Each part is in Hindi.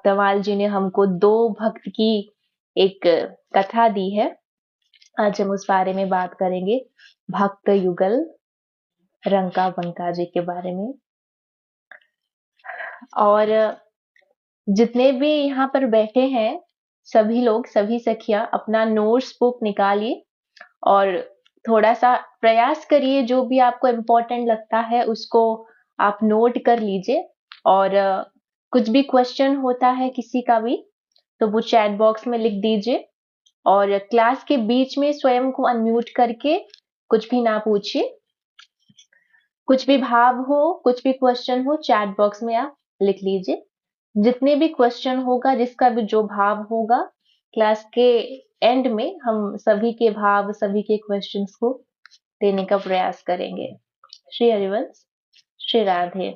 भक्तमाल जी ने हमको 2 भक्त की एक कथा दी है। आज हम उस बारे में बात करेंगे, भक्त युगल रंका बंका जी के बारे में। और जितने भी यहाँ पर बैठे हैं, सभी लोग, सभी सखियाँ अपना नोट्स बुक निकालिए और थोड़ा-सा प्रयास करिए, जो भी आपको इम्पोर्टेंट लगता है उसको आप नोट कर लीजिए। और कुछ भी क्वेश्चन होता है किसी का भी, तो वो चैट बॉक्स में लिख दीजिए और क्लास के बीच में स्वयं को अनम्यूट करके कुछ भी ना पूछिए। कुछ भी भाव हो, कुछ भी क्वेश्चन हो, चैट बॉक्स में आप लिख लीजिए। जितने भी क्वेश्चन होगा, जिसका भी जो भाव होगा, क्लास के एंड में हम सभी के भाव, सभी के क्वेश्चंस को देने का प्रयास करेंगे। श्री हरिवंश, श्री राधे।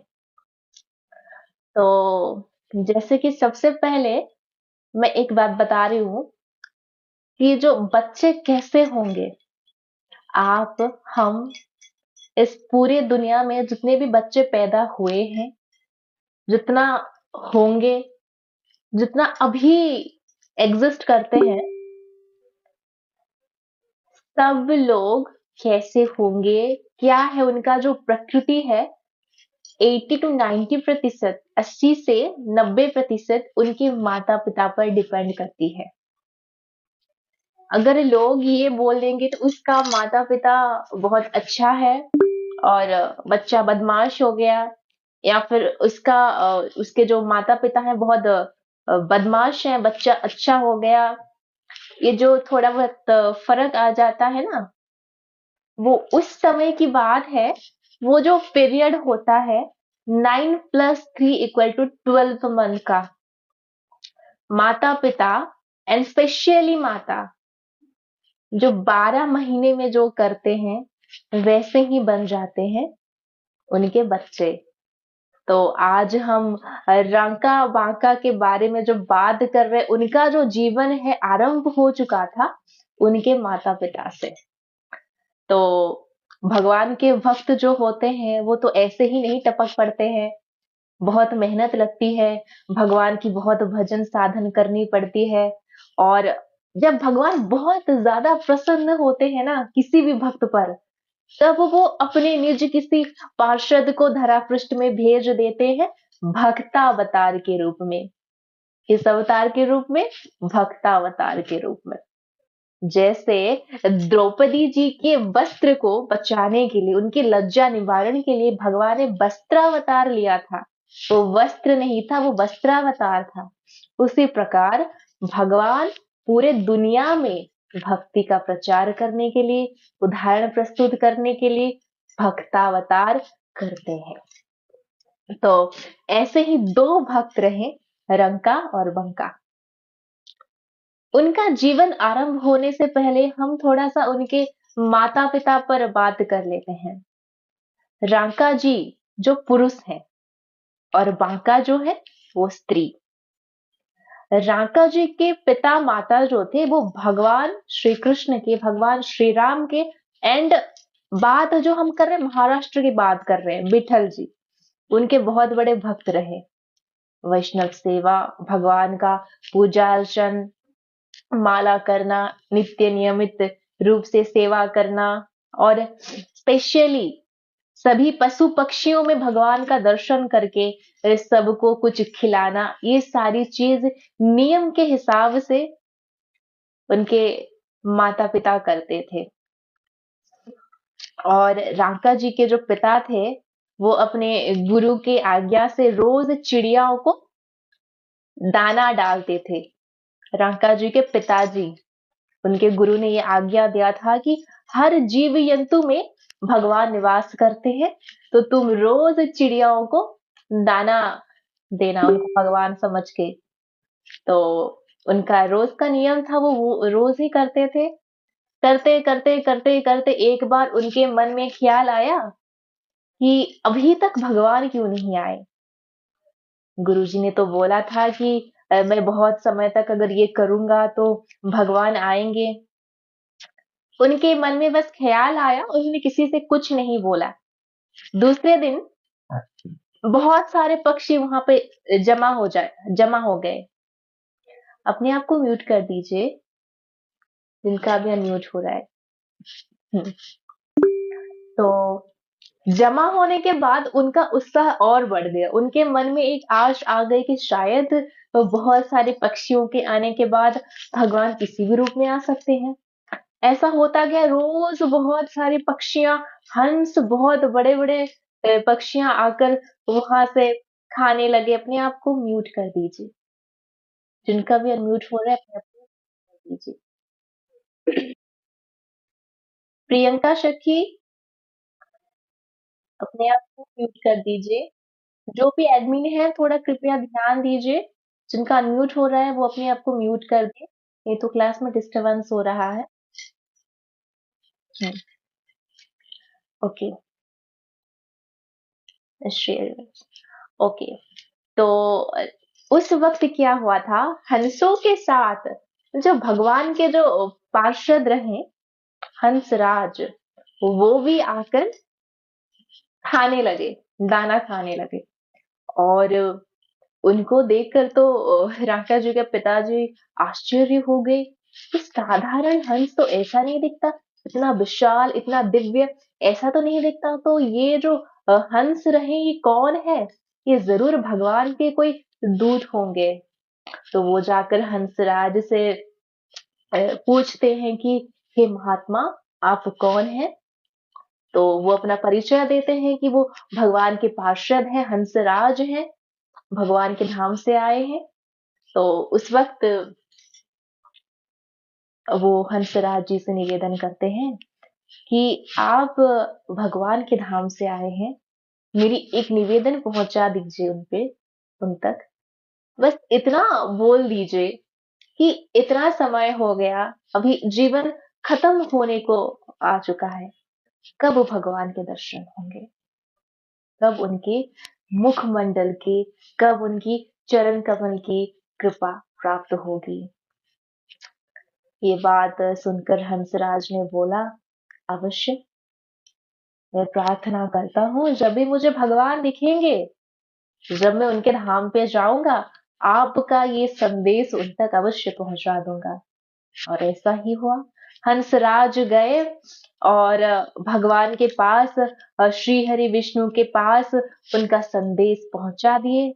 तो जैसे कि सबसे पहले मैं एक बात बता रही हूँ कि जो बच्चे कैसे होंगे, आप, हम, इस पूरे दुनिया में जितने भी बच्चे पैदा हुए हैं, जितना होंगे, जितना अभी एग्जिस्ट करते हैं, सब लोग कैसे होंगे, क्या है उनका जो प्रकृति है, 80 to 90%, 80 से 90% उनके माता पिता पर डिपेंड करती है। अगर लोग ये बोल देंगे तो उसका माता पिता बहुत अच्छा है और बच्चा बदमाश हो गया, या फिर उसके जो माता पिता हैं बहुत बदमाश हैं, बच्चा अच्छा हो गया, ये जो थोड़ा बहुत फर्क आ जाता है ना, वो उस समय की बात है। वो जो पीरियड होता है 9 + 3 = 12 मंथ का, माता पिता एंड स्पेशली माता जो 12 महीने में जो करते हैं वैसे ही बन जाते हैं उनके बच्चे। तो आज हम रंका बांका के बारे में जो बात कर रहे हैं, उनका जो जीवन है आरंभ हो चुका था उनके माता पिता से। तो भगवान के भक्त जो होते हैं वो तो ऐसे ही नहीं टपक पड़ते हैं, बहुत मेहनत लगती है, भगवान की बहुत भजन साधन करनी पड़ती है। और जब भगवान बहुत ज्यादा प्रसन्न होते हैं ना किसी भी भक्त पर, तब वो अपने निज किसी पार्षद को धरा पृष्ठ में भेज देते हैं, भक्तावतार के रूप में। किस अवतार के रूप में? भक्तावतार के रूप में। जैसे द्रौपदी जी के वस्त्र को बचाने के लिए, उनकी लज्जा निवारण के लिए भगवान ने वस्त्रावतार लिया था। वो वस्त्र नहीं था, वो वस्त्रावतार था। उसी प्रकार भगवान पूरे दुनिया में भक्ति का प्रचार करने के लिए, उदाहरण प्रस्तुत करने के लिए भक्तावतार करते हैं। तो ऐसे ही 2 भक्त रहे, रंका और बंका। उनका जीवन आरंभ होने से पहले हम थोड़ा सा उनके माता पिता पर बात कर लेते हैं। रंका जी जो पुरुष है और बांका जो है वो स्त्री। रंका जी के पिता माता जो थे वो भगवान श्री कृष्ण के, भगवान श्री राम के। एंड बात जो हम कर रहे हैं महाराष्ट्र की बात कर रहे हैं, विठल जी उनके बहुत बड़े भक्त रहे। वैष्णव सेवा, भगवान का पूजा अर्चन, माला करना, नित्य नियमित रूप से सेवा करना, और स्पेशली सभी पशु पक्षियों में भगवान का दर्शन करके सबको कुछ खिलाना, ये सारी चीज नियम के हिसाब से उनके माता पिता करते थे। और रांका जी के जो पिता थे वो अपने गुरु के आज्ञा से रोज चिड़ियाओं को दाना डालते थे। रांका जी के पिताजी, उनके गुरु ने ये आज्ञा दिया था कि हर जीव जंतु में भगवान निवास करते हैं, तो तुम रोज चिड़ियाओं को दाना देना, उनको भगवान समझ के। तो उनका रोज का नियम था, वो रोज ही करते थे। करते करते करते करते एक बार उनके मन में ख्याल आया कि अभी तक भगवान क्यों नहीं आए। गुरुजी ने तो बोला था कि मैं बहुत समय तक अगर ये करूंगा तो भगवान आएंगे। उनके मन में बस ख्याल आया, उन्होंने किसी से कुछ नहीं बोला। दूसरे दिन बहुत सारे पक्षी वहां पे जमा हो गए। अपने आप को म्यूट कर दीजिए, जिनका भी अनम्यूट हो रहा है। हम्म, तो जमा होने के बाद उनका उत्साह और बढ़ गया। उनके मन में एक आश आ गई कि शायद बहुत सारे पक्षियों के आने के बाद भगवान किसी भी रूप में आ सकते हैं। ऐसा होता गया, रोज बहुत सारी पक्षियां, हंस, बहुत बड़े बड़े पक्षियां आकर वहां से खाने लगे। अपने आप को म्यूट कर दीजिए, जिनका भी अनम्यूट हो रहा है अपने आप को कर दीजिए। प्रियंका सखी, अपने आप को म्यूट कर दीजिए। जो भी एडमिन है थोड़ा कृपया ध्यान दीजिए, जिनका अनम्यूट हो रहा है वो अपने आप को म्यूट कर दे, नहीं तो क्लास में डिस्टरबेंस हो रहा है। हम्म, ओके। शेयर। ओके। तो उस वक्त क्या हुआ था, हंसों के साथ जो भगवान के जो पार्षद रहे, हंसराज, वो भी आकर खाने लगे, दाना खाने लगे। और उनको देखकर तो राका जी के पिताजी आश्चर्य हो गए कि साधारण हंस तो ऐसा नहीं दिखता, इतना विशाल, इतना दिव्य, ऐसा तो नहीं दिखता। तो ये जो हंस रहे, ये कौन है? ये जरूर भगवान के कोई दूत होंगे। तो वो जाकर हंसराज से पूछते हैं कि हे महात्मा, आप कौन हैं? तो वो अपना परिचय देते हैं कि वो भगवान के पार्षद हैं, हंसराज हैं, भगवान के धाम से आए हैं। तो उस वक्त वो हंसराज जी से निवेदन करते हैं कि आप भगवान के धाम से आए हैं, मेरी एक निवेदन पहुंचा दीजिए उन तक। बस इतना बोल दीजिए कि इतना समय हो गया, अभी जीवन खत्म होने को आ चुका है, कब भगवान के दर्शन होंगे, कब उनके मुखमंडल की, कब उनकी चरण कमल की कृपा प्राप्त होगी। ये बात सुनकर हंसराज ने बोला, अवश्य, मैं प्रार्थना करता हूँ जब भी मुझे भगवान दिखेंगे, जब मैं उनके धाम पे जाऊंगा, आपका ये संदेश उन तक अवश्य पहुंचा दूंगा। और ऐसा ही हुआ। हंसराज गए और भगवान के पास, श्री हरि विष्णु के पास उनका संदेश पहुंचा दिए।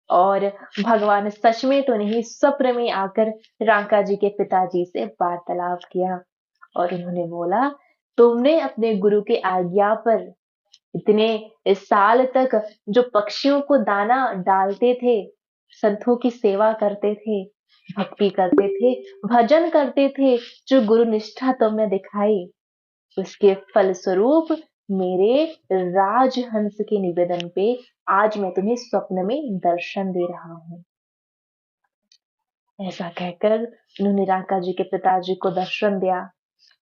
और भगवान सच में तो नहीं, स्वप्न में आकर रांका जी के पिताजी से वार्तालाप किया। और उन्होंने बोला, तुमने अपने गुरु के आज्ञा पर इतने साल तक जो पक्षियों को दाना डालते थे, संतों की सेवा करते थे, भक्ति करते थे, भजन करते थे, जो गुरु निष्ठा तुमने दिखाई, उसके फलस्वरूप मेरे राजहंस के निवेदन पे आज मैं तुम्हें स्वप्न में दर्शन दे रहा हूँ। ऐसा कहकर उन्होंने राका जी के पिताजी को दर्शन दिया।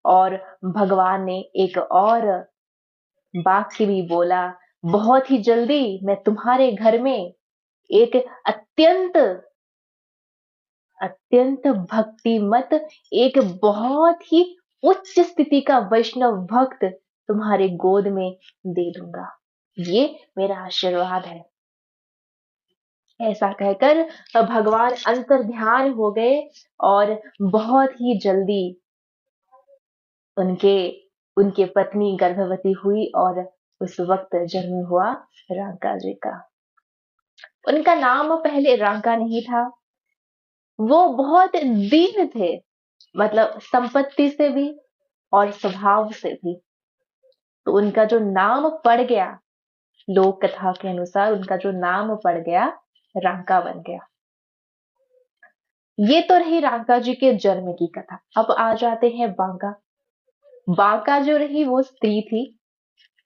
और भगवान ने एक और वाक्य भी बोला, बहुत ही जल्दी मैं तुम्हारे घर में एक अत्यंत अत्यंत भक्तिमत, एक बहुत ही उच्च स्थिति का वैष्णव भक्त तुम्हारे गोद में दे दूंगा। ये मेरा आशीर्वाद है। ऐसा कहकर भगवान अंतर ध्यान हो गए। और बहुत ही जल्दी उनके उनके पत्नी गर्भवती हुई और उस वक्त जन्म हुआ रांका जी का। उनका नाम पहले रांका नहीं था। वो बहुत दीन थे, मतलब संपत्ति से भी और स्वभाव से भी। तो उनका जो नाम पड़ गया, लोक कथा के अनुसार उनका जो नाम पड़ गया, रांका बन गया। ये तो रही रांका जी के जन्म की कथा। अब आ जाते हैं बांका। बांका जो रही वो स्त्री थी,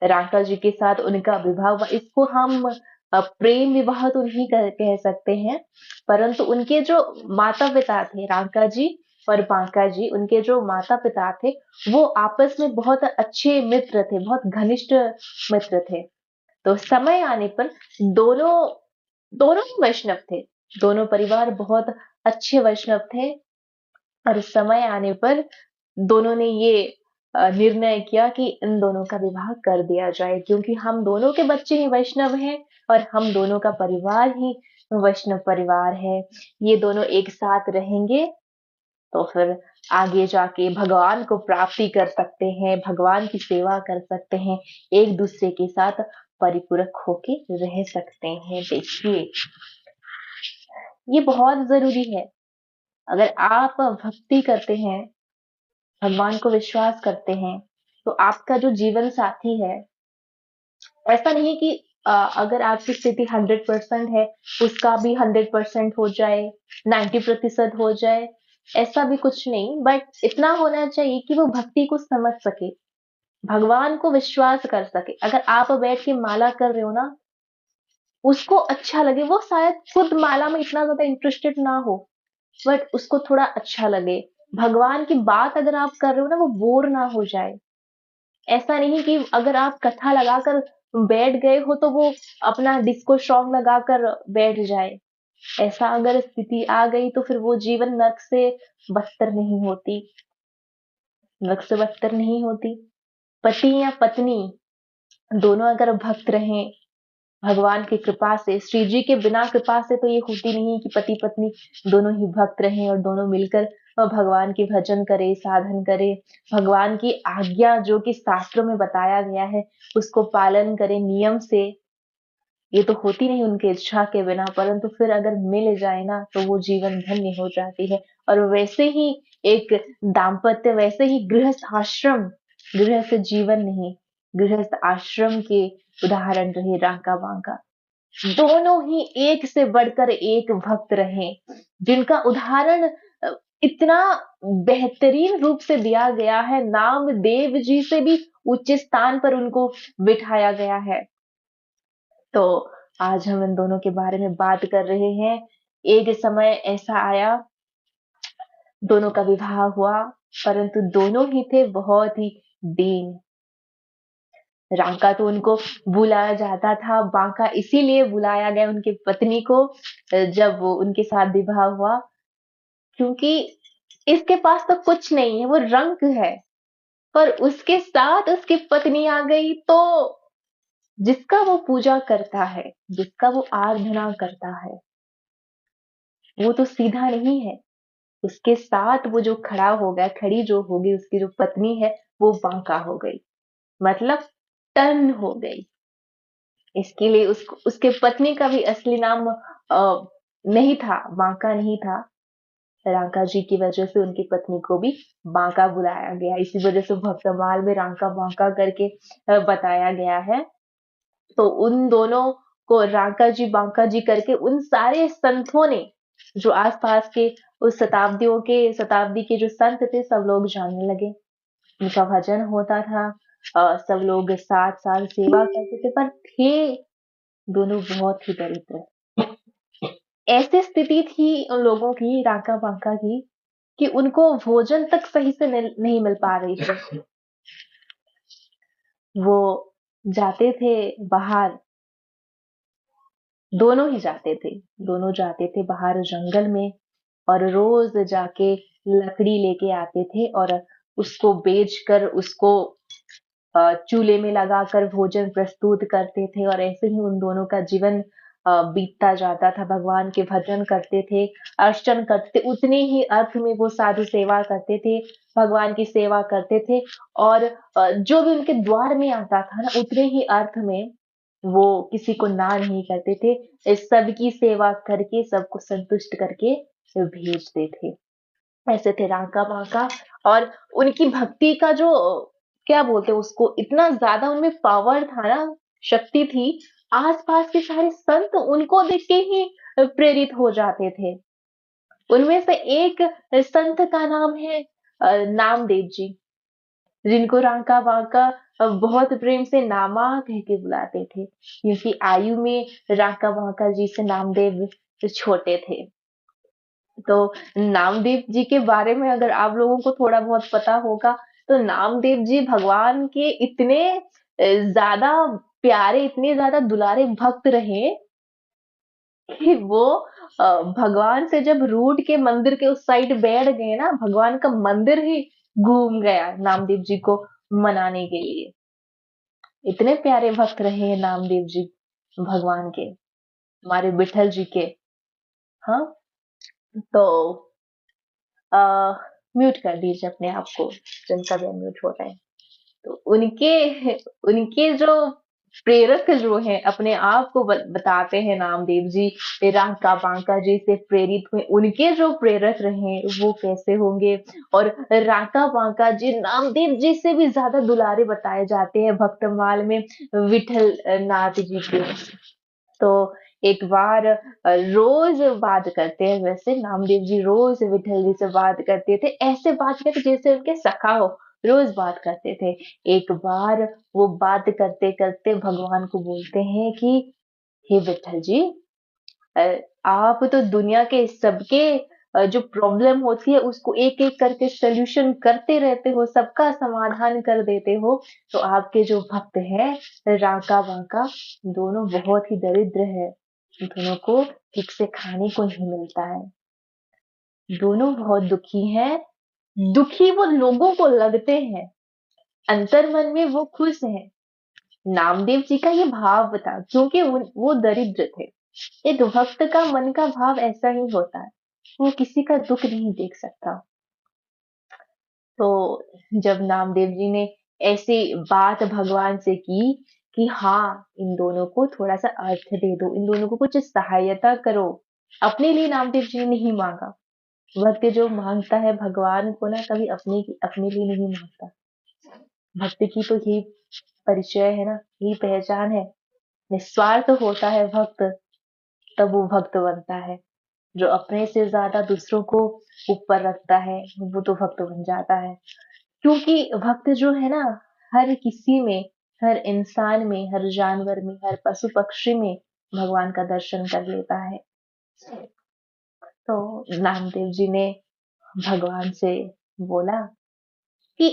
रांका जी के साथ उनका विवाह हुआ। इसको हम प्रेम विवाह तो नहीं कह सकते हैं, परंतु उनके जो माता पिता थे, रांका जी और बांका जी, उनके जो माता पिता थे, वो आपस में बहुत अच्छे मित्र थे, बहुत घनिष्ठ मित्र थे। तो समय आने पर दोनों दोनों ही वैष्णव थे, दोनों परिवार बहुत अच्छे वैष्णव थे। और समय आने पर दोनों ने ये निर्णय किया कि इन दोनों का विवाह कर दिया जाए, क्योंकि हम दोनों के बच्चे ही वैष्णव हैं। और हम दोनों का परिवार ही वैष्णव परिवार है। ये दोनों एक साथ रहेंगे तो फिर आगे जाके भगवान को प्राप्ति कर सकते हैं, भगवान की सेवा कर सकते हैं, एक दूसरे के साथ परिपूरक होके रह सकते हैं। देखिए, ये बहुत जरूरी है। अगर आप भक्ति करते हैं, भगवान को विश्वास करते हैं, तो आपका जो जीवन साथी है, ऐसा नहीं कि अगर आपकी स्थिति 100% है, उसका भी 100% हो जाए, 90% हो जाए, ऐसा भी कुछ नहीं। बट इतना होना चाहिए कि वो भक्ति को समझ सके, भगवान को विश्वास कर सके। अगर आप बैठ के माला कर रहे हो ना, उसको अच्छा लगे, वो शायद खुद माला में इतना ज्यादा इंटरेस्टेड ना हो, बट उसको थोड़ा अच्छा लगे। भगवान की बात अगर आप कर रहे हो ना, वो बोर ना हो जाए। ऐसा नहीं कि अगर आप कथा लगाकर बैठ गए हो तो वो अपना डिस्को सॉन्ग लगाकर बैठ जाए। ऐसा अगर स्थिति आ गई तो फिर वो जीवन नर्क से बदतर नहीं होती, नर्क से बदतर नहीं होती। पति या पत्नी दोनों अगर भक्त रहें भगवान की कृपा से, श्री जी के बिना कृपा से तो ये होती नहीं कि पति पत्नी दोनों ही भक्त रहें और दोनों मिलकर भगवान की भजन करे, साधन करे, भगवान की आज्ञा जो कि शास्त्रों में बताया गया है उसको पालन करे नियम से। ये तो होती नहीं उनके इच्छा के बिना, परंतु फिर अगर मिल जाए ना तो वो जीवन धन्य हो जाती है। और वैसे ही एक दाम्पत्य, वैसे ही गृहस्थ आश्रम, गृहस्थ जीवन नहीं, गृहस्थ आश्रम के उदाहरण रहे रांका बांका। दोनों ही एक से बढ़कर एक भक्त रहे, जिनका उदाहरण इतना बेहतरीन रूप से दिया गया है, नामदेव जी से भी उच्च स्थान पर उनको बिठाया गया है। तो आज हम इन दोनों के बारे में बात कर रहे हैं। एक समय ऐसा आया, दोनों का विवाह हुआ, परंतु दोनों ही थे बहुत ही दीन। रांका तो उनको बुलाया जाता था, बांका इसीलिए बुलाया गया उनकी पत्नी को जब वो उनके साथ विवाह हुआ, क्योंकि इसके पास तो कुछ नहीं है, वो रंक है, पर उसके साथ उसकी पत्नी आ गई तो जिसका वो पूजा करता है, जिसका वो आराधना करता है, वो तो सीधा नहीं है। उसके साथ वो जो खड़ा हो गया, खड़ी जो होगी उसकी जो पत्नी है, वो बांका हो गई, मतलब टर्न हो गई। इसके लिए उसको, उसके पत्नी का भी असली नाम नहीं था, बांका नहीं था। रांका जी की वजह से उनकी पत्नी को भी बांका बुलाया गया, इसी वजह से भक्तमाल में रांका बांका करके बताया गया है। तो उन दोनों को रांका जी बांका जी करके उन सारे संतों ने, जो आसपास के उस शताब्दी के जो संत थे, सब लोग जानने लगे। उनका भजन होता था, सब लोग साथ साथ सेवा करते थे, पर थे दोनों बहुत ही दरिद्र। ऐसी स्थिति थी उन लोगों की, रांका बांका की, कि उनको भोजन तक सही से नहीं मिल पा रही थी। वो जाते थे बाहर, दोनों ही जाते थे, दोनों जाते थे बाहर जंगल में, और रोज जाके लकड़ी लेके आते थे और उसको बेचकर उसको चूल्हे में लगाकर भोजन प्रस्तुत करते थे। और ऐसे ही उन दोनों का जीवन बीतता जाता था। भगवान के भजन करते थे, अर्चन करते थे, उतने ही अर्थ में वो साधु सेवा करते थे, भगवान की सेवा करते थे। और जो भी उनके द्वार में आता था ना, उतने ही अर्थ में वो किसी को ना नहीं करते थे, इस सबकी सेवा करके सबको संतुष्ट करके भेजते थे। ऐसे थे रांका बांका। और उनकी भक्ति का जो क्या बोलते हैं उसको, इतना ज्यादा उनमें पावर था ना, शक्ति थी, आसपास के सारे संत उनको देख के ही प्रेरित हो जाते थे। उनमें से एक संत का नाम है नामदेव जी, जिनको रांका बांका बहुत प्रेम से नामा कह के बुलाते थे, क्योंकि आयु में रांका बांका जी से नामदेव छोटे थे। तो नामदेव जी के बारे में अगर आप लोगों को थोड़ा बहुत पता होगा, तो नामदेव जी भगवान के इतने ज्यादा प्यारे, इतने ज्यादा दुलारे भक्त रहे कि वो भगवान से जब रूठ के मंदिर के उस साइड बैठ गए ना, भगवान का मंदिर ही घूम गया नामदेव जी को मनाने के लिए। इतने प्यारे भक्त रहे हैं नामदेव जी। भगवान के, हमारे विठल जी के। हाँ, तो म्यूट कर दीजिए अपने आप को, जिनका भी म्यूट हो रहा है। तो उनके उनके जो प्रेरक जो है, अपने आप को बताते हैं नामदेव जी, रांका बांका जी से प्रेरित हुए, उनके जो प्रेरक रहे वो कैसे होंगे। और रांका बांका जी नामदेव जी से भी ज्यादा दुलारे बताए जाते हैं भक्तमाल में विठल नाथ जी के। तो एक बार रोज बात करते हैं, वैसे नामदेव जी रोज विठल जी से बात करते थे, ऐसे बात करते जैसे उनके सखा हो, रोज बात करते थे। एक बार वो बात करते करते भगवान को बोलते हैं कि हे विठल जी, अ, आप तो दुनिया के सबके जो प्रॉब्लम होती है उसको एक एक करके सोल्यूशन करते रहते हो, सबका समाधान कर देते हो। तो आपके जो भक्त हैं राका बांका, दोनों बहुत ही दरिद्र है, दोनों को ठीक से खाने को नहीं मिलता है, दोनों बहुत दुखी हैं। दुखी वो लोगों को लगते हैं, अंतर मन में वो खुश हैं। नामदेव जी का ये भाव था, क्योंकि वो दरिद्र थे। एक भक्त का मन का भाव ऐसा ही होता है, वो किसी का दुख नहीं देख सकता। तो जब नामदेव जी ने ऐसी बात भगवान से की कि हाँ, इन दोनों को थोड़ा सा अर्थ दे दो, इन दोनों को कुछ सहायता करो, अपने लिए नामदेव जी ने नहीं मांगा। भक्त जो मांगता है भगवान को ना, कभी अपने लिए नहीं मांगता। भक्त की तो यही परिचय है ना, यही पहचान है, निस्वार्थ होता है भक्त, तब वो भक्त बनता है। जो अपने से ज्यादा दूसरों को ऊपर रखता है वो तो भक्त बन जाता है। क्योंकि भक्त जो है ना, हर किसी में, हर इंसान में, हर जानवर में, हर पशु पक्षी में भगवान का दर्शन कर लेता है। तो नामदेव जी ने भगवान से बोला कि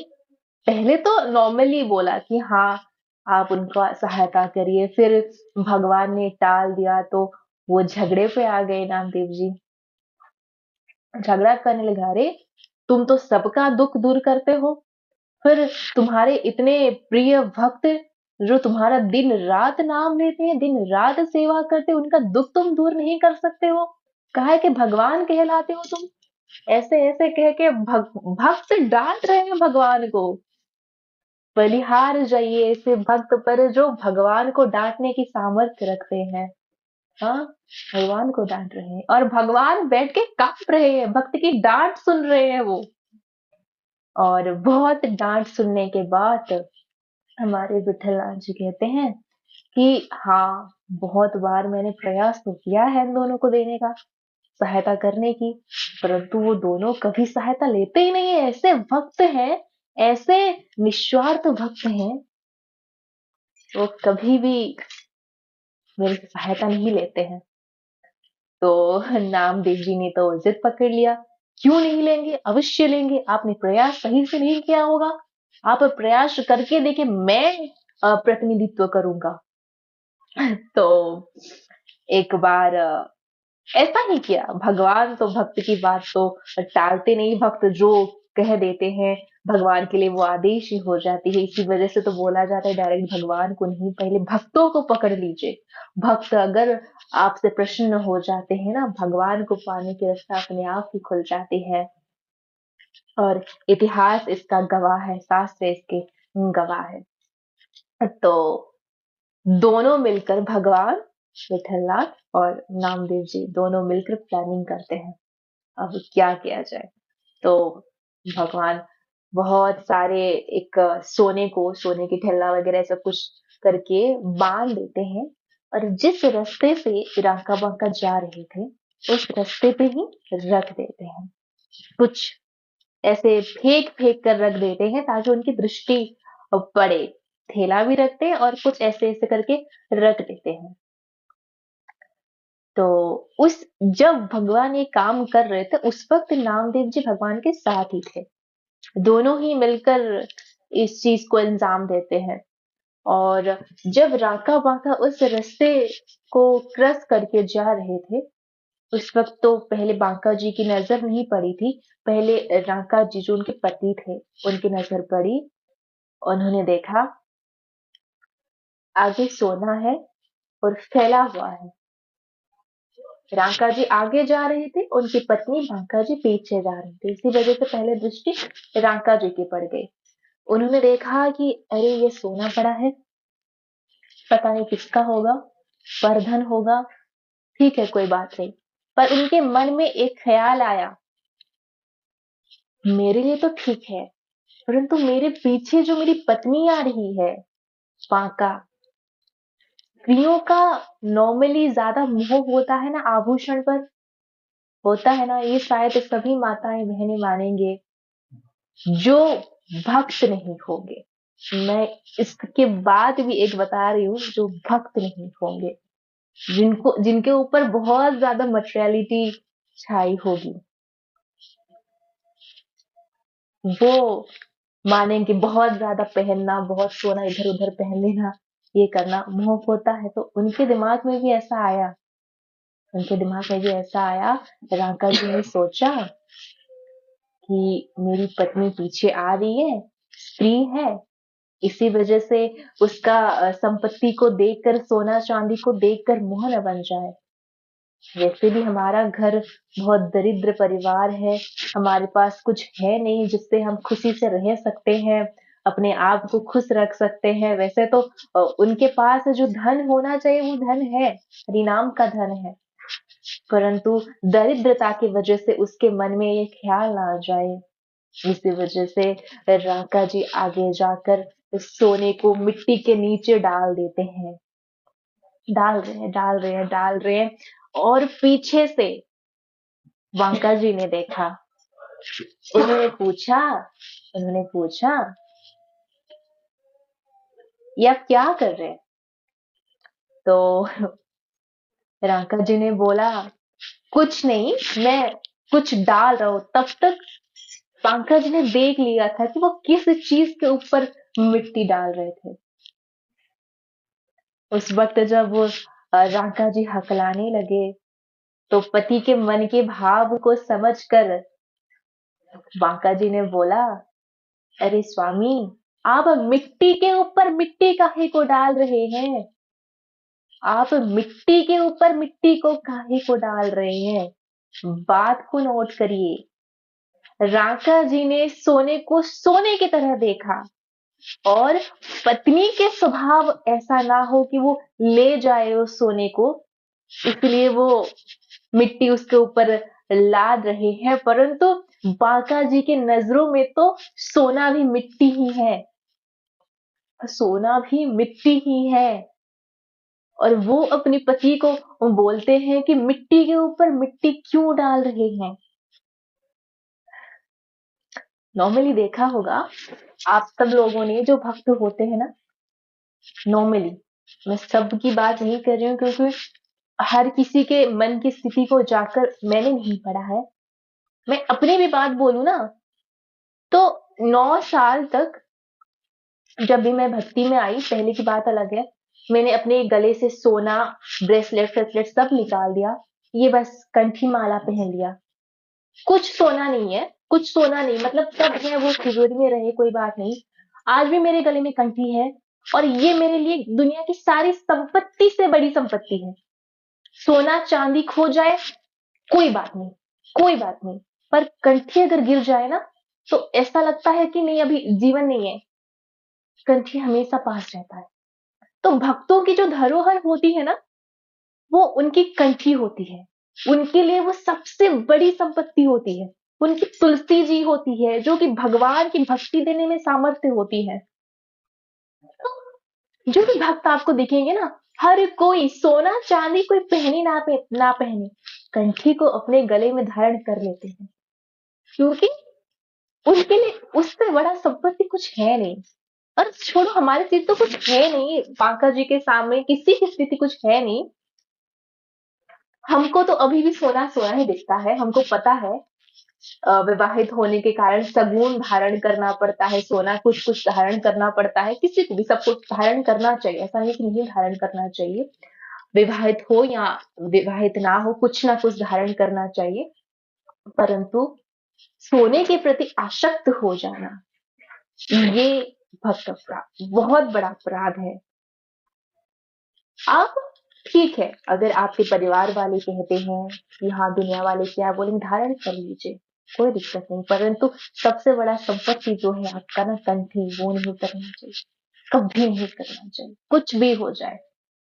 पहले तो नॉर्मली बोला कि हाँ, आप उनका सहायता करिए, फिर भगवान ने टाल दिया तो वो झगड़े पे आ गए नामदेव जी। झगड़ा करने लगा, अरे तुम तो सबका दुख दूर करते हो, फिर तुम्हारे इतने प्रिय भक्त जो तुम्हारा दिन रात नाम लेते हैं, दिन रात सेवा करते हैं, उनका दुख तुम दूर नहीं कर सकते हो? कहा है कि भगवान कहलाते हो तुम। ऐसे ऐसे कह के भक्त डांट रहे हैं भगवान को। बलिहार जाइए ऐसे भक्त पर जो भगवान को डांटने की सामर्थ्य रखते हैं। हाँ, भगवान को डांट रहे हैं और भगवान बैठ के कांप रहे हैं, भक्त की डांट सुन रहे हैं वो। और बहुत डांट सुनने के बाद हमारे विठलनाथ जी कहते हैं कि हाँ, बहुत बार मैंने प्रयास तो किया है इन दोनों को देने का, सहायता करने की, परंतु वो दोनों कभी सहायता लेते ही नहीं है। ऐसे भक्त हैं, ऐसे निस्वार्थ भक्त हैं, वो कभी भी मेरी सहायता नहीं लेते हैं। तो नामदेव जी ने तो जिद पकड़ लिया, क्यों नहीं लेंगे, अवश्य लेंगे, आपने प्रयास सही से नहीं किया होगा, आप प्रयास करके देखिए, मैं प्रतिनिधित्व करूंगा। तो एक बार ऐसा ही किया। भगवान तो भक्त की बात तो टालते नहीं, भक्त जो कह देते हैं भगवान के लिए वो आदेश ही हो जाती है। इसी वजह से तो बोला जाता है डायरेक्ट भगवान को नहीं, पहले भक्तों को पकड़ लीजिए। भक्त अगर आपसे प्रसन्न हो जाते हैं ना, भगवान को पाने की रास्ता अपने आप ही खुल जाती है। और इतिहास इसका गवाह है, शास्त्र इसके गवाह है। तो दोनों मिलकर, भगवान विठलनाथ और नामदेव जी दोनों मिलकर प्लानिंग करते हैं, अब क्या किया जाए। तो भगवान बहुत सारे एक सोने की ठेला वगैरह सब कुछ करके बांध देते हैं, और जिस रास्ते से राका बांका जा रहे थे उस रास्ते पे ही रख देते हैं। कुछ ऐसे फेंक फेंक कर रख देते हैं ताकि उनकी दृष्टि पड़े। ठेला भी रखते हैं और कुछ ऐसे ऐसे करके रख देते हैं। तो उस जब भगवान ये काम कर रहे थे उस वक्त नामदेव जी भगवान के साथ ही थे, दोनों ही मिलकर इस चीज को अंजाम देते हैं। और जब राका बांका उस रास्ते को क्रॉस करके जा रहे थे, उस वक्त तो पहले बांका जी की नजर नहीं पड़ी थी, पहले राका जी जो उनके पति थे उनकी नजर पड़ी। उन्होंने देखा आगे सोना है और फैला हुआ है। रांका जी आगे जा रहे थे, उनकी पत्नी बांका जी पीछे जा रही थी। इसी वजह से पहले दृष्टि रांका जी की पड़ गई। उन्होंने देखा कि अरे ये सोना पड़ा है, पता नहीं किसका होगा, वर्धन होगा, ठीक है कोई बात नहीं। पर उनके मन में एक ख्याल आया, मेरे लिए तो ठीक है, परंतु मेरे पीछे जो मेरी पत्नी आ रही है बांका, स्त्रियों का नॉर्मली ज्यादा मोह होता है ना आभूषण पर, होता है ना, ये शायद सभी माताएं बहनें मानेंगे जो भक्त नहीं होंगे। मैं इसके बाद भी एक बता रही हूँ, जो भक्त नहीं होंगे, जिनके ऊपर बहुत ज्यादा मटेरियलिटी छाई होगी, वो मानेंगे बहुत ज्यादा पहनना, बहुत सोना इधर उधर पहन लेना, ये करना मोह होता है। तो उनके दिमाग में भी ऐसा आया, रांका जी ने सोचा कि मेरी पत्नी पीछे आ रही है, स्त्री है, इसी वजह से उसका संपत्ति को देखकर, सोना चांदी को देखकर मोह न बन जाए। वैसे भी हमारा घर बहुत दरिद्र परिवार है, हमारे पास कुछ है नहीं जिससे हम खुशी से रह सकते हैं, अपने आप को खुश रख सकते हैं। वैसे तो उनके पास जो धन होना चाहिए वो धन है, हरिनाम का धन है, परंतु दरिद्रता की वजह से उसके मन में ये ख्याल ना आ जाए। इसी वजह से रांका जी आगे जाकर इस सोने को मिट्टी के नीचे डाल देते हैं, डाल रहे हैं। और पीछे से बांका जी ने देखा, उन्होंने पूछा ये आप क्या कर रहे हैं? तो रांका जी ने बोला कुछ नहीं, मैं कुछ डाल रहा हूं। तब तक बांका जी ने देख लिया था कि वो किस चीज के ऊपर मिट्टी डाल रहे थे। उस वक्त जब वो रांका जी हकलाने लगे, तो पति के मन के भाव को समझकर बांका जी ने बोला, अरे स्वामी, आप मिट्टी के ऊपर मिट्टी काहे को डाल रहे हैं? आप मिट्टी के ऊपर मिट्टी को काहे को डाल रहे हैं? बात को नोट करिए। रांका जी ने सोने को सोने की तरह देखा, और पत्नी के स्वभाव ऐसा ना हो कि वो ले जाए उस सोने को, इसलिए वो मिट्टी उसके ऊपर लाद रहे हैं। परंतु बांका जी के नजरों में तो सोना भी मिट्टी ही है, सोना भी मिट्टी ही है। और वो अपने पति को बोलते हैं कि मिट्टी के ऊपर मिट्टी क्यों डाल रहे हैं? नॉर्मली देखा होगा आप सब लोगों ने, जो भक्त होते हैं ना, नॉर्मली, मैं सबकी बात नहीं कर रही हूँ क्योंकि हर किसी के मन की स्थिति को जाकर मैंने नहीं पढ़ा है, मैं अपनी भी बात बोलूं ना, तो 9 साल तक जब भी मैं भक्ति में आई, पहले की बात अलग है, मैंने अपने गले से सोना, ब्रेसलेट फ्रेसलेट सब निकाल दिया, ये बस कंठी माला पहन लिया। कुछ सोना नहीं है, कुछ सोना नहीं, मतलब सब है वो तिजोरी में रहे, कोई बात नहीं। आज भी मेरे गले में कंठी है, और ये मेरे लिए दुनिया की सारी संपत्ति से बड़ी संपत्ति है। सोना चांदी खो जाए कोई बात नहीं, कोई बात नहीं, पर कंठी अगर गिर जाए ना, तो ऐसा लगता है कि नहीं, अभी जीवन नहीं है, कंठी हमेशा पास रहता है। तो भक्तों की जो धरोहर होती है ना, वो उनकी कंठी होती है, उनके लिए वो सबसे बड़ी संपत्ति होती है। उनकी तुलसी जी होती है, जो कि भगवान की भक्ति देने में सामर्थ्य होती है। जो भी भक्त आपको दिखेंगे ना, हर कोई सोना चांदी कोई पहने ना पहने, कंठी को अपने गले में धारण कर लेते हैं, क्योंकि उनके लिए उससे बड़ा संपत्ति कुछ है नहीं। और छोड़ो, हमारे सिर तो कुछ है नहीं, बांका जी के सामने किसी की स्थिति कुछ है नहीं। हमको तो अभी भी सोना सोना ही दिखता है, हमको पता है विवाहित होने के कारण सगुन धारण करना पड़ता है, सोना कुछ कुछ धारण करना पड़ता है, किसी को भी सब कुछ धारण करना चाहिए, ऐसा नहीं कि नहीं धारण करना चाहिए। विवाहित हो या विवाहित ना हो, कुछ ना कुछ धारण करना चाहिए, परंतु सोने के प्रति आसक्त हो जाना, ये भक्त अपराध, बहुत बड़ा अपराध है। अब ठीक है, अगर आपके परिवार वाले कहते हैं कि हाँ, दुनिया वाले क्या बोलेंगे धारण कर लीजिए, कोई दिक्कत नहीं। परंतु सबसे बड़ा संपत्ति जो है आपका ना कंठी, वो नहीं करना चाहिए, कभी नहीं करना चाहिए, कुछ भी हो जाए।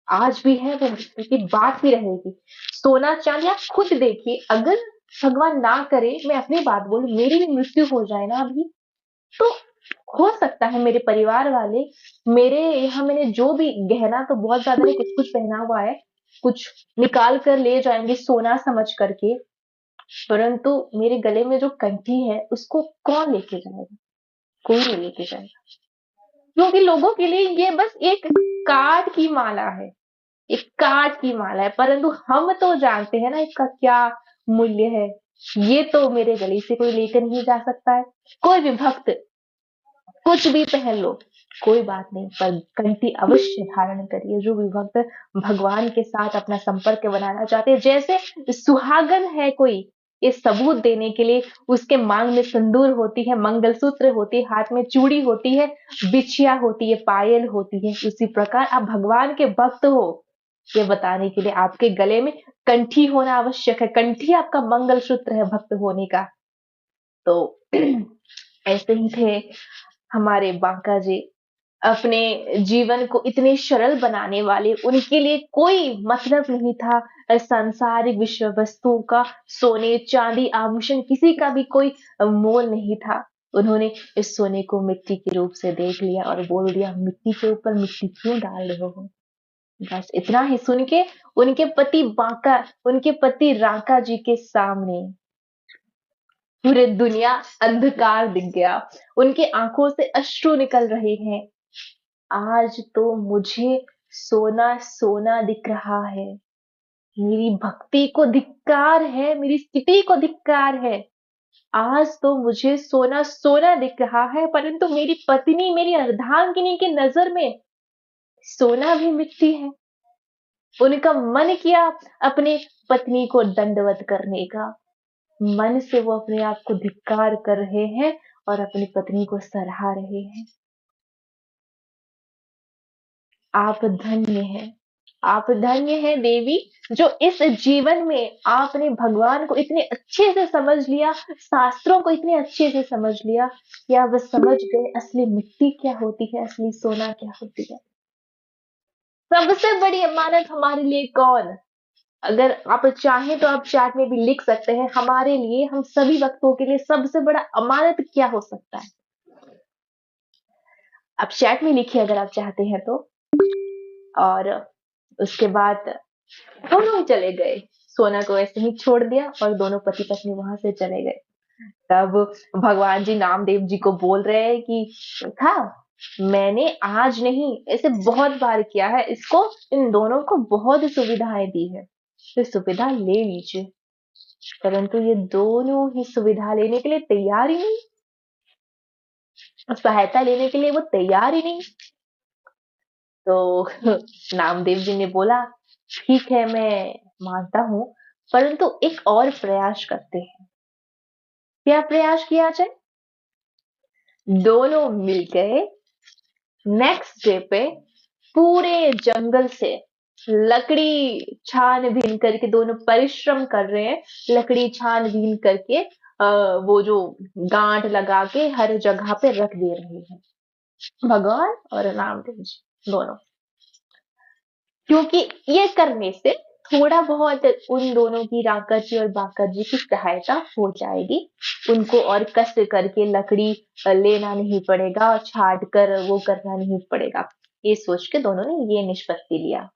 आज भी है वो मृत्यु की बात ही रहेगी। सोना चांदी आप खुद देखिए, अगर भगवान ना करे, मैं अपनी बात बोलूं, मेरी भी मृत्यु हो जाए ना अभी, तो हो सकता है मेरे परिवार वाले मेरे यहाँ, मैंने जो भी गहना तो बहुत ज्यादा नहीं, कुछ कुछ पहना हुआ है, कुछ निकाल कर ले जाएंगे सोना समझ करके। परंतु मेरे गले में जो कंठी है उसको कौन लेके जाएगा? कोई नहीं लेके जाएगा, क्योंकि लोगों के लिए ये बस एक काठ की माला है, एक काठ की माला है। परंतु हम तो जानते हैं ना इसका क्या मूल्य है। ये तो मेरे गले से कोई लेकर नहीं जा सकता है। कोई भी भक्त कुछ भी पहन लो, कोई बात नहीं, पर कंठी अवश्य धारण करिए। जो भी भक्त भगवान के साथ अपना संपर्क बनाना चाहते हैं, जैसे सुहागन है कोई, ये सबूत देने के लिए उसके मांग में सिंदूर होती है, मंगलसूत्र होती है, हाथ में चूड़ी होती है, बिछिया होती है, पायल होती है, उसी प्रकार आप भगवान के भक्त हो ये बताने के लिए आपके गले में कंठी होना आवश्यक है। कंठी आपका मंगलसूत्र है भक्त होने का। तो ऐसे ही थे हमारे बांका जी, अपने जीवन को इतने सरल बनाने वाले। उनके लिए कोई मतलब नहीं था सांसारिक विषय वस्तुओं का, सोने चांदी आभूषण किसी का भी कोई मोल नहीं था। उन्होंने इस सोने को मिट्टी के रूप से देख लिया और बोल दिया, मिट्टी के ऊपर मिट्टी क्यों डाल रहे हो? बस इतना ही सुन के उनके पति बांका, उनके पति रांका जी के सामने पूरे दुनिया अंधकार दिख गया। उनकी आंखों से अश्रु निकल रहे हैं। आज तो मुझे सोना सोना दिख रहा है। मेरी भक्ति को धिक्कार है, मेरी स्थिति को धिक्कार है। आज तो मुझे सोना सोना दिख रहा है, परंतु मेरी पत्नी, मेरी अर्धांगिनी की नजर में सोना भी मिट्टी है। उनका मन किया अपने पत्नी को दंडवत करने का, मन से वो अपने आप को धिक्कार कर रहे हैं और अपनी पत्नी को सराह रहे हैं। आप धन्य हैं, आप धन्य हैं देवी, जो इस जीवन में आपने भगवान को इतने अच्छे से समझ लिया, शास्त्रों को इतने अच्छे से समझ लिया कि आप समझ गए असली मिट्टी क्या होती है, असली सोना क्या होती है। सबसे बड़ी अमानत हमारे लिए कौन? अगर आप चाहें तो आप चैट में भी लिख सकते हैं, हमारे लिए, हम सभी वक्तों के लिए सबसे बड़ा अमानत क्या हो सकता है? आप चैट में लिखिए अगर आप चाहते हैं तो। और उसके बाद दोनों चले गए, सोना को ऐसे ही छोड़ दिया और दोनों पति पत्नी वहां से चले गए। तब भगवान जी नामदेव जी को बोल रहे हैं कि था, मैंने आज नहीं, ऐसे बहुत बार किया है, इसको, इन दोनों को बहुत सुविधाएं दी है, तो सुविधा ले लीजिए। परंतु ये दोनों ही सुविधा लेने के लिए तैयार ही नहीं, सहायता लेने के लिए वो तैयार ही नहीं। तो नामदेव जी ने बोला, ठीक है मैं मानता हूं, परंतु एक और प्रयास करते हैं। क्या प्रयास किया जाए? दोनों मिल गए, नेक्स्ट डे पे पूरे जंगल से लकड़ी छानबीन करके, दोनों परिश्रम कर रहे हैं, लकड़ी छानबीन करके वो जो गांठ लगा के हर जगह पे रख दे रहे हैं, भगवान और रामदेव जी दोनों। क्योंकि ये करने से थोड़ा बहुत उन दोनों की, राका जी और बाका जी की सहायता हो जाएगी। उनको और कष्ट करके लकड़ी लेना नहीं पड़ेगा और छाट कर वो करना नहीं पड़ेगा। ये सोच के दोनों ने ये निष्पत्ति लिया।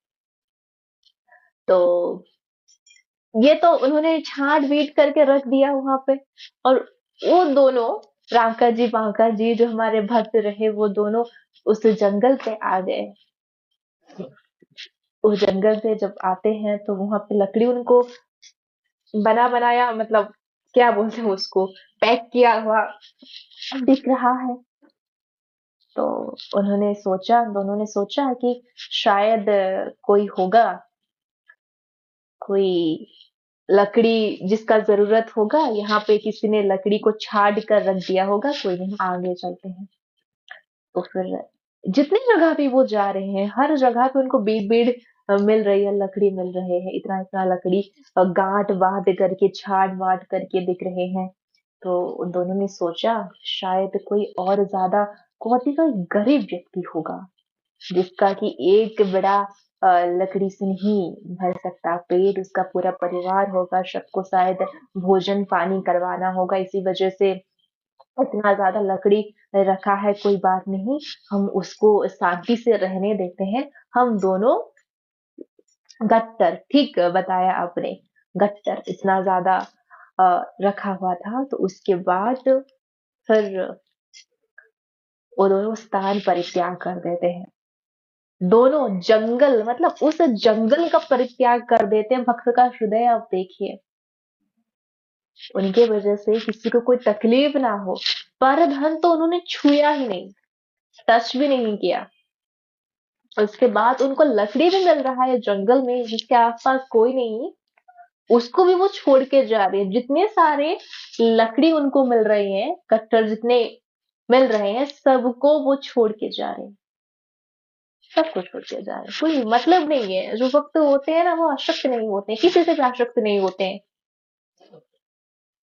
तो ये तो उन्होंने छाट बीट करके रख दिया वहां पे। और वो दोनों, राका जी बांका जी जो हमारे भक्त रहे, वो दोनों उस जंगल पे आ गए। उस जंगल से जब आते हैं तो वहां पे लकड़ी उनको बना बनाया, मतलब क्या बोलते हैं उसको, पैक किया हुआ दिख रहा है। तो उन्होंने सोचा, दोनों ने सोचा कि शायद कोई होगा, कोई लकड़ी जिसका जरूरत होगा, यहाँ पे किसी ने लकड़ी को छाट कर रख दिया होगा, कोई नहीं, आगे चलते हैं। तो फिर जितनी जगह भी वो जा रहे हैं, हर जगह पे उनको बीड़ बीड़ मिल रही है, लकड़ी मिल रहे हैं, इतना इतना लकड़ी गांठ बांध करके छाट बांट करके बिक रहे हैं। तो उन दोनों ने सोचा शायद कोई और ज्यादा बहुत ही कोई गरीब व्यक्ति होगा जिसका कि एक बड़ा लकड़ी से नहीं भर सकता पेट, उसका पूरा परिवार होगा, सबको शायद भोजन पानी करवाना होगा, इसी वजह से इतना ज्यादा लकड़ी रखा है। कोई बात नहीं, हम उसको शांति से रहने देते हैं। हम दोनों गट्टर, ठीक बताया आपने, गट्टर इतना ज्यादा रखा हुआ था। तो उसके बाद फिर वो दोनों स्थान परित्याग कर देते हैं। दोनों जंगल, मतलब उस जंगल का परित्याग कर देते हैं। भक्त का हृदय आप देखिए, उनके वजह से किसी को कोई तकलीफ ना हो। पर धन तो उन्होंने छुआ ही नहीं, टच भी नहीं किया। उसके बाद उनको लकड़ी भी मिल रहा है जंगल में जिसके आसपास कोई नहीं, उसको भी वो छोड़ के जा रहे हैं। जितने सारे लकड़ी उनको मिल रहे हैं, कट्टर जितने मिल रहे हैं, सबको वो छोड़ के जा रहे हैं, सबको छोड़ के जा रहे हैं। कोई मतलब नहीं है। जो भक्त होते हैं ना, वो आसक्त नहीं होते हैं, किसी से भी आसक्त नहीं होते हैं,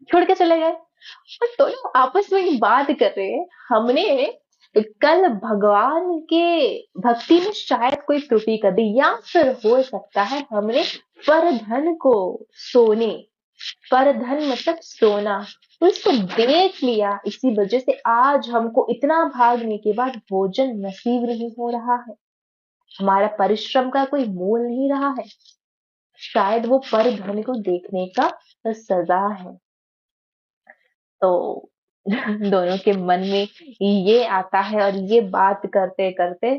छोड़ के चले गए। और दोनों आपस में ही बात कर रहे हैं। हमने कल भगवान के भक्ति में शायद कोई त्रुटि कर दी, या फिर हो सकता है हमने पर धन को, सोने, पर धन मतलब सोना, तो इसको देख लिया, इसी वजह से आज हमको इतना भागने के बाद भोजन नसीब नहीं हो रहा है, हमारा परिश्रम का कोई मोल नहीं रहा है। शायद वो पर धन को देखने का सजा है। तो दोनों के मन में ये आता है और ये बात करते करते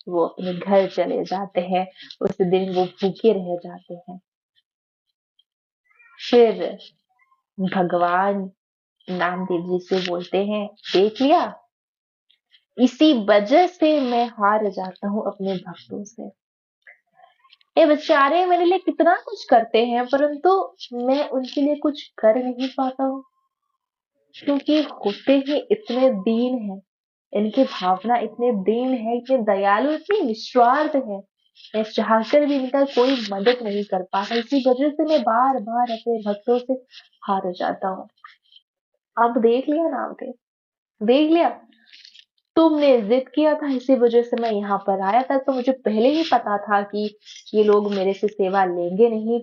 वो अपने घर चले जाते हैं। उस दिन वो भूखे रह जाते हैं। फिर भगवान नामदेव जी से बोलते हैं, देख लिया, इसी वजह से मैं हार जाता हूँ अपने भक्तों से। ये बेचारे मेरे लिए कितना कुछ करते हैं, परंतु मैं उनके लिए कुछ कर नहीं पाता हूँ, क्योंकि होते ही इतने दीन हैं, इनकी भावना इतने दीन है, इतने दयालु, इतने निस्वार्थ है। मैं चाहकर भी इनका कोई मदद नहीं कर पाता, इसी वजह से मैं बार बार अपने भक्तों से हार जाता हूँ। अब देख लिया नामदेव, देख लिया, तुमने जिद किया था, इसी वजह से मैं यहाँ पर आया था। तो मुझे पहले ही पता था कि ये लोग मेरे से सेवा लेंगे नहीं,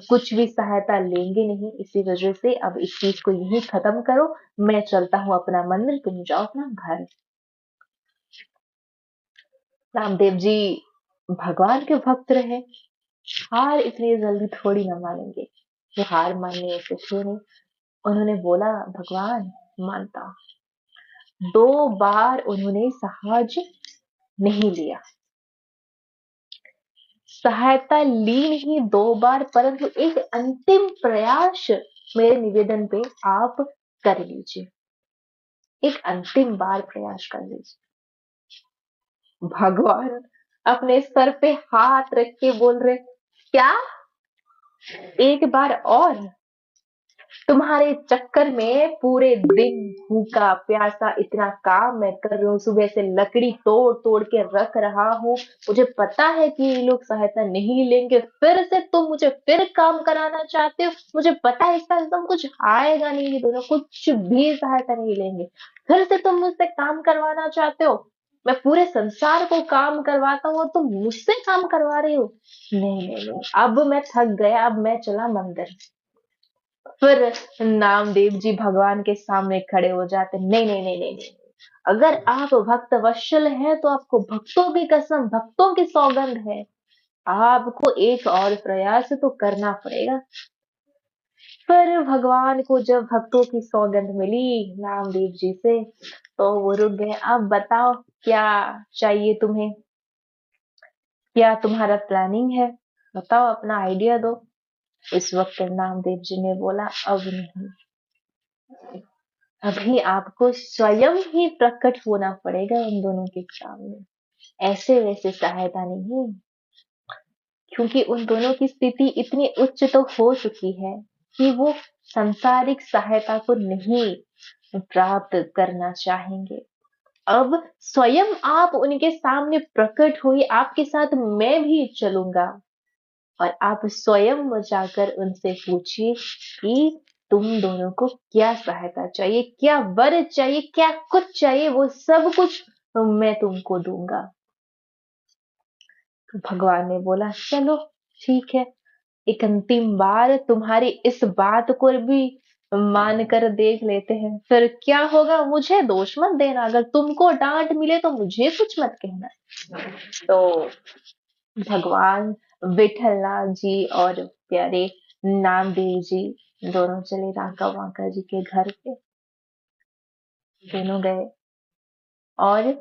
कुछ भी सहायता लेंगे नहीं, इसी वजह से अब इस चीज को यही खत्म करो, मैं चलता हूँ अपना मंदिर, तुम जाओ अपना घर। रामदेव जी भगवान के भक्त रहे, हार इतनी जल्दी थोड़ी ना मानेंगे, वो हार मानने ऐसे थे नहीं। उन्होंने बोला, भगवान मानता हूं। 2 बार उन्होंने सहाज नहीं लिया, सहायता ली नहीं 2 बार, परंतु एक अंतिम प्रयास मेरे निवेदन पे आप कर लीजिए, एक अंतिम बार प्रयास कर लीजिए। भगवान अपने सर पे हाथ रख के बोल रहे, क्या एक बार और? तुम्हारे चक्कर में पूरे दिन भूखा प्यासा इतना काम मैं कर रही हूँ, सुबह से लकड़ी तोड़ तोड़ के रख रहा हूँ, मुझे पता है कि ये लोग सहायता नहीं लेंगे, फिर से तुम मुझे फिर काम कराना चाहते हो, मुझे पता है इसका एकदम कुछ आएगा नहीं, ये दोनों कुछ भी सहायता नहीं लेंगे, फिर से तुम मुझसे काम करवाना चाहते हो। मैं पूरे संसार को काम करवाता हूँ, तुम मुझसे काम करवा रहे हो। नहीं नहीं नहीं, अब मैं थक गया, अब मैं चला मंदिर। फिर नामदेव जी भगवान के सामने खड़े हो जाते, नहीं नहीं नहीं नहीं नहीं, अगर आप भक्त वत्सल हैं तो आपको भक्तों की कसम, भक्तों की सौगंध है, आपको एक और प्रयास तो करना पड़ेगा। फिर भगवान को जब भक्तों की सौगंध मिली नामदेव जी से, तो वो रुक गए। अब बताओ क्या चाहिए तुम्हें, क्या तुम्हारा प्लानिंग है, बताओ अपना आइडिया दो। इस वक्त नामदेव जी ने बोला, अब नहीं, अभी आपको स्वयं ही प्रकट होना पड़ेगा उन दोनों के सामने, ऐसे वैसे सहायता नहीं, क्योंकि उन दोनों की स्थिति इतनी उच्च तो हो चुकी है कि वो सांसारिक सहायता को नहीं प्राप्त करना चाहेंगे। अब स्वयं आप उनके सामने प्रकट हुई, आपके साथ मैं भी चलूंगा और आप स्वयं जाकर उनसे पूछिए कि तुम दोनों को क्या सहायता चाहिए, क्या वर चाहिए, क्या कुछ चाहिए, वो सब कुछ मैं तुमको दूंगा। तो भगवान ने बोला चलो ठीक है, एक अंतिम बार तुम्हारी इस बात को भी मान कर देख लेते हैं, फिर क्या होगा मुझे दोष मत देना, अगर तुमको डांट मिले तो मुझे कुछ मत कहना। तो भगवान विठलनाथ जी और प्यारे नामदेव जी दोनों चले रांका वांका जी के घर पे। दोनों गए और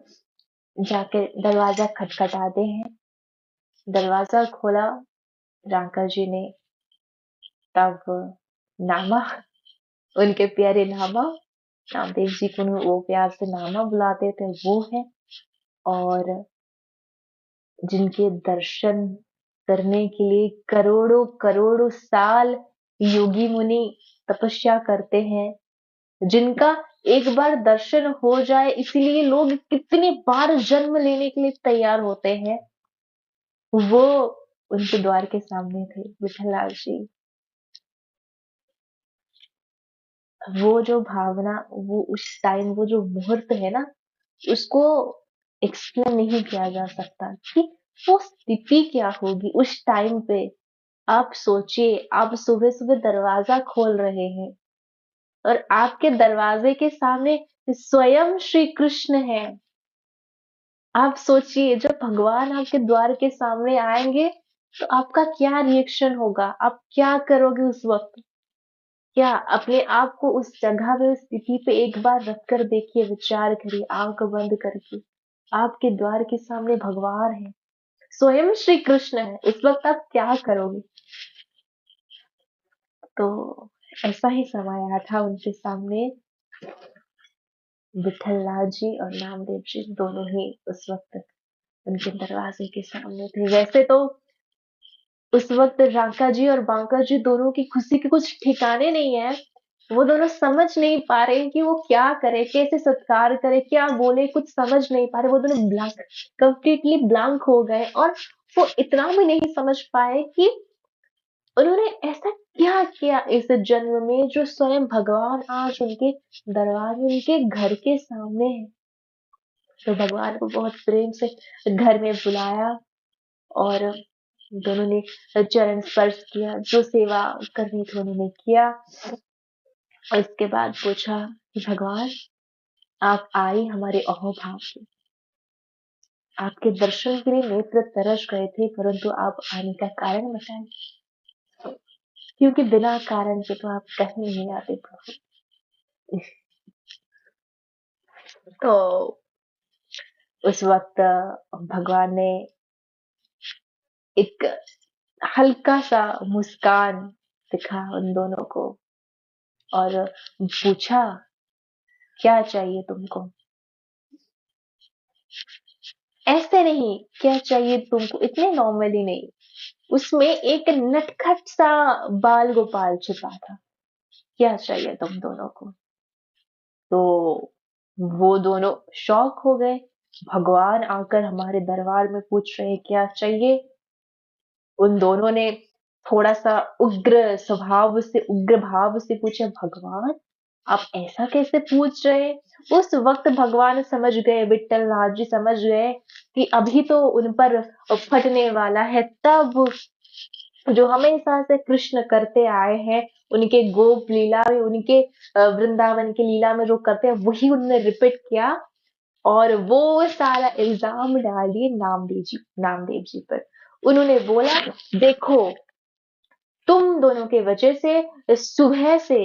जाके दरवाजा खटखटाते हैं। दरवाजा खोला रांका जी ने, तब नामा, उनके प्यारे नामा, नामदेव जी को वो प्यार से नामा बुलाते थे, वो है। और जिनके दर्शन करने के लिए करोड़ों करोड़ों साल योगी मुनि तपस्या करते हैं, जिनका एक बार दर्शन हो जाए इसीलिए लोग कितने बार जन्म लेने के लिए तैयार होते हैं, वो उनके द्वार के सामने थे विठललाल जी। वो जो भावना, वो उस टाइम, वो जो मुहूर्त है ना, उसको एक्सप्लेन नहीं किया जा सकता कि वो स्थिति क्या होगी उस टाइम पे। आप सोचिए, आप सुबह सुबह दरवाजा खोल रहे हैं और आपके दरवाजे के सामने स्वयं श्री कृष्ण है। आप सोचिए, जब भगवान आपके द्वार के सामने आएंगे तो आपका क्या रिएक्शन होगा, आप क्या करोगे उस वक्त। क्या अपने आप को उस जगह पे, उस स्थिति पे एक बार रख कर देखिए, विचार करिए आंख बंद करके। आपके द्वार के सामने भगवान है, स्वयं श्री कृष्ण है, उस वक्त आप क्या करोगे। तो ऐसा ही समय आया था उनके सामने। विठललाल जी और नामदेव जी दोनों ही उस वक्त उनके दरवाजे के सामने थे। वैसे तो उस वक्त रांका जी और बांका जी दोनों की खुशी के कुछ ठिकाने नहीं है। वो दोनों समझ नहीं पा रहे कि वो क्या करे, कैसे सत्कार करे, क्या बोले, कुछ समझ नहीं पा रहे। वो दोनों ब्लैंक, कंप्लीटली ब्लैंक हो गए और वो इतना भी नहीं समझ पाए कि उन्होंने ऐसा क्या किया इस जन्म में जो स्वयं भगवान आज उनके दरबार में, उनके घर के सामने है। तो भगवान को बहुत प्रेम से घर में बुलाया और दोनों ने चरण स्पर्श किया, जो सेवा करनी थी उन्होंने किया। और इसके बाद पूछा कि भगवान, आप आई हमारे अहोभाव से, आपके दर्शन के लिए नेत्र तरस गए थे, परंतु आप आने का कारण बताएं, क्योंकि बिना कारण के तो आप कहीं नहीं आते प्रभु। तो उस वक्त भगवान ने एक हल्का सा मुस्कान दिखा उन दोनों को और पूछा क्या चाहिए तुमको। ऐसे नहीं, क्या चाहिए तुमको, इतने नॉर्मली नहीं, उसमें एक नटखट सा बाल गोपाल छुपा था। क्या चाहिए तुम दोनों को। तो वो दोनों शॉक हो गए, भगवान आकर हमारे दरबार में पूछ रहे हैं क्या चाहिए। उन दोनों ने थोड़ा सा उग्र स्वभाव से, उग्र भाव से पूछा, भगवान आप ऐसा कैसे पूछ रहे हैं। उस वक्त भगवान समझ गए, विट्ठल नाथ जी समझ गए कि अभी तो उन पर फटने वाला है। तब जो हमेशा से कृष्ण करते आए हैं, उनके गोप लीला में, उनके वृंदावन की लीला में जो करते हैं वही उन्होंने रिपीट किया और वो सारा इल्जाम डाल दिए नामदेव जी पर। उन्होंने बोला देखो, तुम दोनों के वजह से सुबह से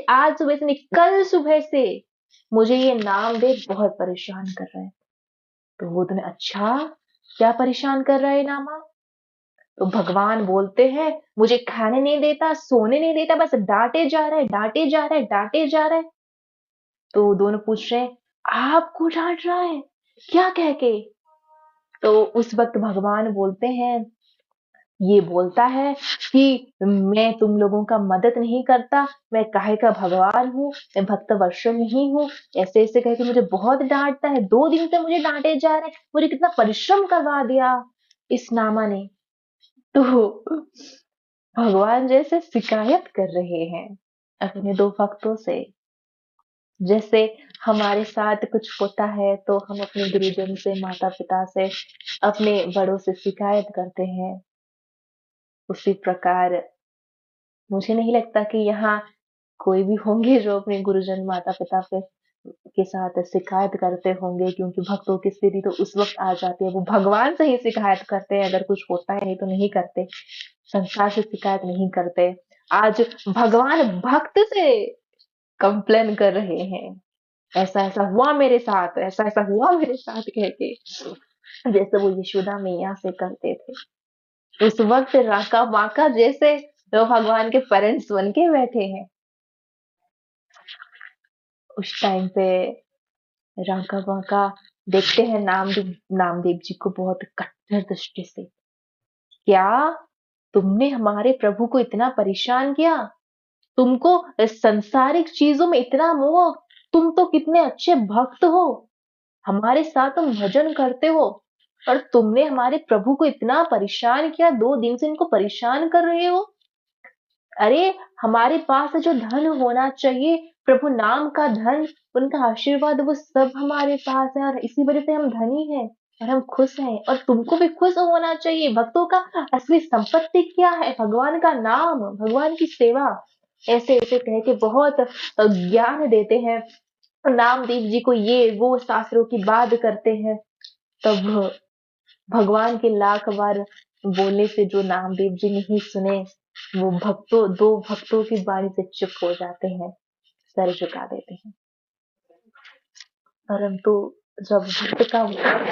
आज सुबह से नहीं, कल सुबह से मुझे ये नामदेव बहुत परेशान कर रहा है। तो वो दोनों, अच्छा क्या परेशान कर रहा है नामा। तो भगवान बोलते हैं मुझे खाने नहीं देता, सोने नहीं देता, बस डांटे जा रहा है, डांटे जा रहा है, डांटे जा रहा है। तो दोनों पूछ रहे हैं आपको डांट रहा है क्या कह के। तो उस वक्त भगवान बोलते हैं ये बोलता है कि मैं तुम लोगों का मदद नहीं करता, मैं काहे का भगवान हूँ, मैं भक्त वर्षम ही हूँ। ऐसे ऐसे कह के मुझे बहुत डांटता है, 2 दिन से मुझे डांटे जा रहे हैं, मुझे कितना परिश्रम करवा दिया इस नामा ने। तो भगवान जैसे शिकायत कर रहे हैं अपने 2 भक्तों से। जैसे हमारे साथ कुछ होता है तो हम अपने गुरुजन से, माता पिता से, अपने बड़ों से शिकायत करते हैं, उसी प्रकार मुझे नहीं लगता कि यहाँ कोई भी होंगे जो अपने गुरुजन, माता पिता के साथ शिकायत करते होंगे, क्योंकि भक्तों की स्थिति तो उस वक्त आ जाती है, वो भगवान से ही शिकायत करते हैं अगर कुछ होता है, नहीं तो नहीं करते, संसार से शिकायत नहीं करते। आज भगवान भक्त से कंप्लेन कर रहे हैं, ऐसा ऐसा हुआ मेरे साथ, ऐसा ऐसा हुआ मेरे साथ कह के, जैसे वो यशोदा मैया से करते थे। उस वक्त राका बाका जैसे तो भगवान के पेरेंट्स बन के बैठे हैं। उस टाइम पे राका बाका देखते हैं नामदेव जी को बहुत कट्टर दृष्टि से। क्या तुमने हमारे प्रभु को इतना परेशान किया? तुमको इस संसारिक चीजों में इतना मोह? तुम तो कितने अच्छे भक्त हो, हमारे साथ तुम भजन करते हो, और तुमने हमारे प्रभु को इतना परेशान किया, 2 दिन से इनको परेशान कर रहे हो। अरे हमारे पास जो धन होना चाहिए, प्रभु नाम का धन, उनका आशीर्वाद, वो सब हमारे पास है, और इसी वजह से हम धनी हैं और हम खुश हैं, और तुमको भी खुश होना चाहिए। भक्तों का असली संपत्ति क्या है? भगवान का नाम, भगवान की सेवा। ऐसे ऐसे कह के बहुत ज्ञान देते हैं, नामदेव जी को ये वो शास्त्रों की बात करते हैं। तब भगवान के लाख बार बोलने से जो नामदेव जी नहीं सुने, वो 2 भक्तों की बाणी से चुप हो जाते हैं, सर झुका देते हैं। परंतु जब भक्त का मन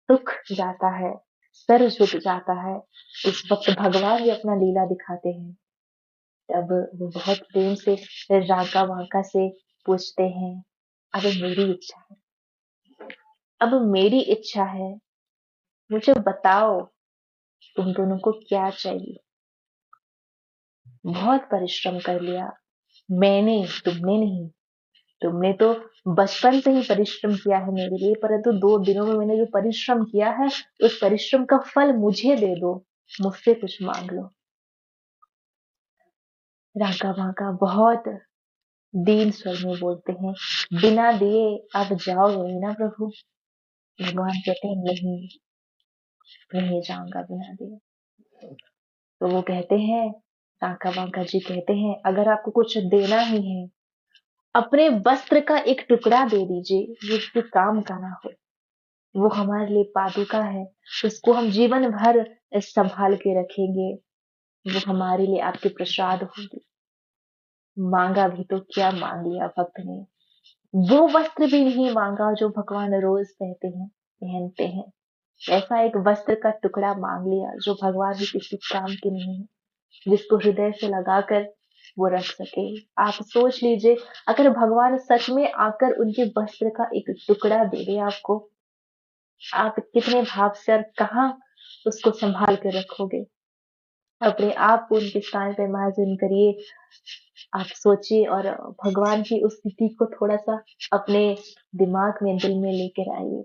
रुक जाता है, सर झुक जाता है, उस वक्त भगवान भी अपना लीला दिखाते हैं। तब वो बहुत प्रेम से राका वाका से पूछते हैं, अब मेरी इच्छा है, अब मेरी इच्छा है, मुझे बताओ तुम दोनों को क्या चाहिए? बहुत परिश्रम कर लिया मैंने, तुमने नहीं। तुमने तो बचपन से ही परिश्रम किया है मेरे लिए, परंतु 2 दिनों में मैंने जो परिश्रम किया है, उस परिश्रम का फल मुझे दे दो, मुझसे कुछ मांग लो। राका भाका बहुत दीन स्वर में बोलते हैं, बिना दिए आप जाओगे नहीं ना प्रभु? भगवान कहते हैं नहीं, नहीं जाऊंगा बिना दिए। तो वो कहते हैं, काका बांका जी कहते हैं, अगर आपको कुछ देना ही है, अपने वस्त्र का एक टुकड़ा दे दीजिए, जो किसी काम का ना हो। वो हमारे लिए पादुका है, उसको हम जीवन भर संभाल के रखेंगे, वो हमारे लिए आपके प्रसाद होगी। मांगा भी तो क्या मांग लिया भक्त ने, वो वस्त्र भी नहीं मांगा जो भगवान रोज पहनते हैं। ऐसा एक वस्त्र का टुकड़ा मांग लिया जो भगवान भी किसी काम के नहीं है, जिसको हृदय से लगाकर वो रख सके। आप सोच लीजिए, अगर भगवान सच में आकर उनके वस्त्र का एक टुकड़ा दे दे आपको, आप कितने भाव से और कहाँ उसको संभाल कर रखोगे? अपने आप को उनके स्थान पे इमेजिन करिए, आप सोचिए, और भगवान की उस स्थिति को थोड़ा सा अपने दिमाग में, दिल में लेकर आइए।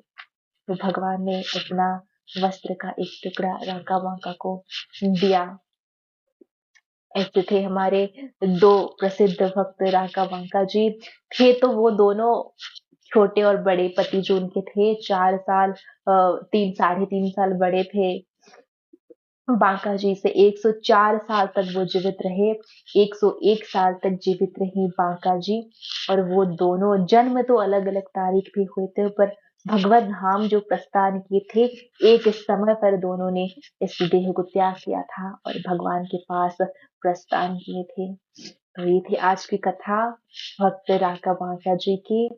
तो भगवान ने अपना वस्त्र का एक टुकड़ा राका बांका को दिया। ऐसे थे हमारे 2 प्रसिद्ध भक्त राका बांका जी। थे तो वो दोनों छोटे और बड़े, पति जो उनके थे 4 साल, 3 साढ़े 3 साल बड़े थे बांका जी से। 104 साल तक वो जीवित रहे, 101 साल तक जीवित रही बांका जी। और वो दोनों, जन्म तो अलग अलग तारीख पे हुए थे, पर भगवत धाम जो प्रस्थान किए थे, एक समय पर दोनों ने इस देह को त्याग किया था और भगवान के पास प्रस्थान किए थे। तो ये थी आज की कथा भक्त राका बांका जी की।